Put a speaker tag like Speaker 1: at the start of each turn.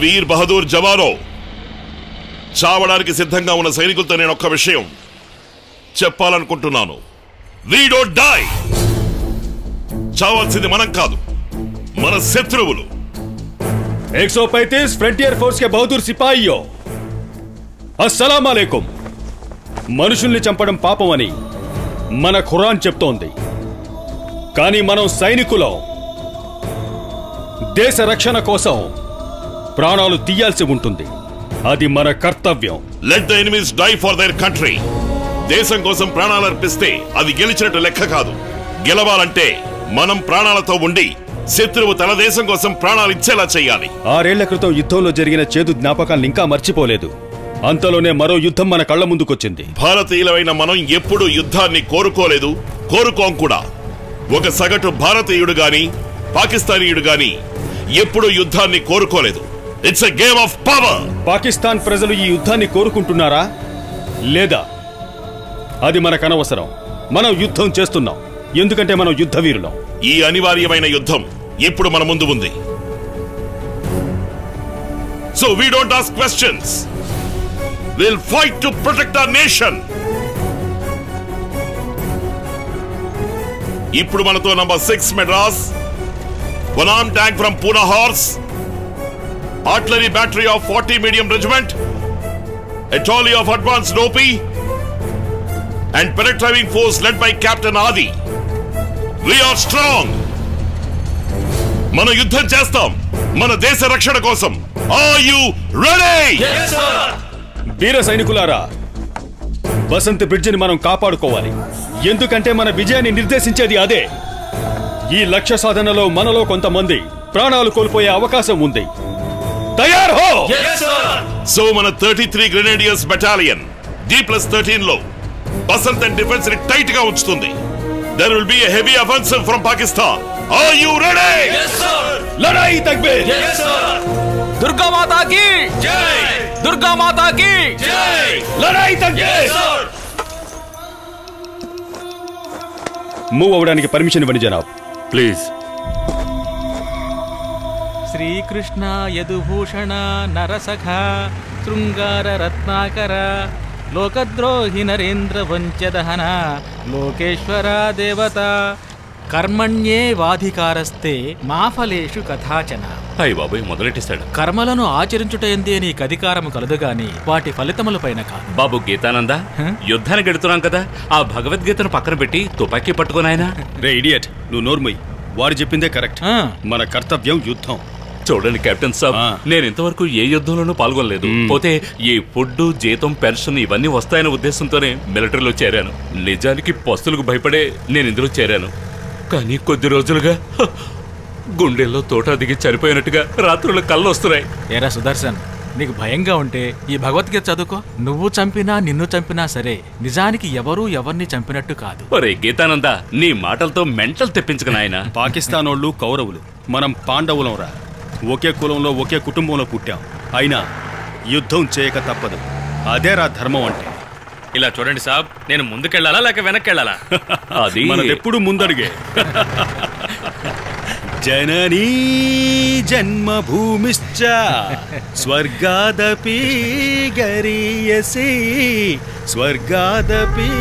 Speaker 1: వీర్ బహదూర్ జవానో, చావడానికి సిద్ధంగా ఉన్న సైనికులతో నేను ఒక్క విషయం చెప్పాలనుకుంటున్నాను. We don't die. చావాల్సింది మనం కాదు, మన శత్రువులు.
Speaker 2: 135 ఫ్రంటియర్ ఫోర్స్ కే బహదూర్ సిపాయియో, అస్సలాం అలైకుం. మనుషుల్ని చంపడం పాపం అని మన ఖురాన్ చెప్తోంది. కానీ మనం సైనికులం. దేశ రక్షణ కోసం ప్రాణాలు తీయాల్సి ఉంటుంది. అది మన కర్తవ్యం.
Speaker 1: Let the enemies die for their country. దేశం కోసం ప్రాణాలు అర్పిస్తే అది గెలిచినట్టు లెక్క కాదు. గెలవాలంటే మనం ప్రాణాలతో ఉండి శత్రువు తన దేశం కోసం ప్రాణాలు ఇచ్చేలా చేయాలి.
Speaker 2: 6 ఏళ్ల క్రితం యుద్ధంలో జరిగిన చేదు జ్ఞాపకాలను ఇంకా మర్చిపోలేదు. అంతలోనే మరో యుద్ధం మన కళ్ల ముందుకొచ్చింది.
Speaker 1: భారతీయులైన మనం ఎప్పుడూ యుద్ధాన్ని కోరుకోలేదు, కోరుకోం కూడా. ఒక సగటు భారతీయుడు గాని పాకిస్తానీయుడు గాని ఎప్పుడూ యుద్ధాన్ని కోరుకోలేదు. It's a game of power.
Speaker 2: Pakistan ప్రజలు ఈ యుద్ధాన్ని కోరుకుంటున్నారా లేదా అది మనకు అనవసరం. మనం యుద్ధం చేస్తున్నాం ఎందుకంటే మనం యుద్ధ వీరులం.
Speaker 1: ఈ అనివార్యమైన యుద్ధం ఇప్పుడు మన ముందు ఉంది. So we don't ask questions. We'll fight to protect our nation. ఇప్పుడు మనతో number 6 Madras, 1 armed tank from Pune Horse, artillery battery of 40 medium regiment, a trolley of advanced Ropi, and penetrating force led by Captain Adi. We are strong. మనం యుద్ధం చేస్తాం మన దేశ రక్షణ కోసం. Are you ready?
Speaker 3: Yes sir.
Speaker 2: వీర సైనికులారా, వసంత బ్రిడ్జిని మనం కాపాడుకోవాలి. ఎందుకంటే మన విజయాన్ని నిర్దేశించేది అదే. ఈ లక్ష్య సాధనలో మనలో కొంతమంది ప్రాణాలు కోల్పోయే అవకాశం ఉంది. తయార్ హో.
Speaker 3: Yes sir.
Speaker 1: సో మన 33 గ్రెనేడియర్స్ బెటాలియన్ D+13 లో బసంత్ అండ్ డిఫెన్స్ ని టైట్ గా ఉంచుతుంది. There will be a heavy offensive from Pakistan. Are you ready?
Speaker 3: Yes sir.
Speaker 2: లడాయి తక్బీర్.
Speaker 3: Yes sir.
Speaker 4: Durga माता की
Speaker 3: जय.
Speaker 4: दुर्गा माता की
Speaker 3: जय.
Speaker 2: లడాయి తక్బీర్.
Speaker 3: Yes sir.
Speaker 2: మూవ్ అవడానికి పర్మిషన్ ఇవ్వండి జనాబ్.
Speaker 1: ప్లీజ్.
Speaker 4: श्रीकृष्ण यदुभूषण नरसख शृंगार रत्नाकर लोकद्रोहि नरेन्द्र वंचदहन लोकेश्वर देवता कर्मण्ये वाधिकारस्ते మా ఫలేషు కథాచన.
Speaker 5: అయ్య బాబోయ్, మొదలెట్టేశాడు.
Speaker 4: కర్మలను ఆచరించుటయందే నీకు అధికారము కలదు గాని వాటి ఫలితములపైన కాదు.
Speaker 5: బాబు గీతానంద, యుద్ధానికి గెడుతున్నాం కదా, ఆ భగవద్గీతను పక్కన పెట్టి తుపాకీ పట్టుకోనాయనా.
Speaker 2: రే ఇడియట్, నువ్వు నోర్మై. వారు చెప్పిందే కరెక్ట్.
Speaker 4: ఆ.
Speaker 2: మన కర్తవ్యం యుద్ధం.
Speaker 5: చూడండి కెప్టెన్ సాబ్, నేను ఇంతవరకు ఏ యుద్ధంలోనూ పాల్గొనలేదు. పోతే ఈ ఫుడ్, జీతం, పెన్షన్ ఇవన్నీ వస్తాయనే ఉద్దేశంతోనే మిలిటరీలో చేరాను. నిజానికి పస్తులకు భయపడే నేను ఇందులో చేరాను. కానీ కొద్ది రోజులుగా గుండెల్లో తోట దిగి చనిపోయినట్టుగా రాత్రులు కళ్ళు వస్తున్నాయి.
Speaker 4: ఏరా సుదర్శన్, నీకు భయంగా ఉంటే ఈ భగవద్గీత చదువుకో. నువ్వు చంపినా నిన్ను చంపినా సరే నిజానికి ఎవరూ ఎవరిని చంపినట్టు కాదు.
Speaker 5: ఒరే గీతానంద, నీ మాటలతో మెంటల్ తెప్పించుకు నాయన.
Speaker 2: పాకిస్తాన్ వాళ్ళు కౌరవులు, మనం పాండవులం రా. ఒకే కులంలో ఒకే కుటుంబంలో పుట్టాం. అయినా యుద్ధం చేయక తప్పదు. అదేరా ధర్మం అంటే.
Speaker 6: ఇలా చూడండి సాబ్, నేను ముందుకెళ్ళాలా లేక వెనక్కెళ్ళాలా?
Speaker 5: అది
Speaker 2: మనదెప్పుడు ముందడిగే. జననీ జన్మభూమిశ్చ స్వర్గాదపి గరీయసి స్వర్గాదపి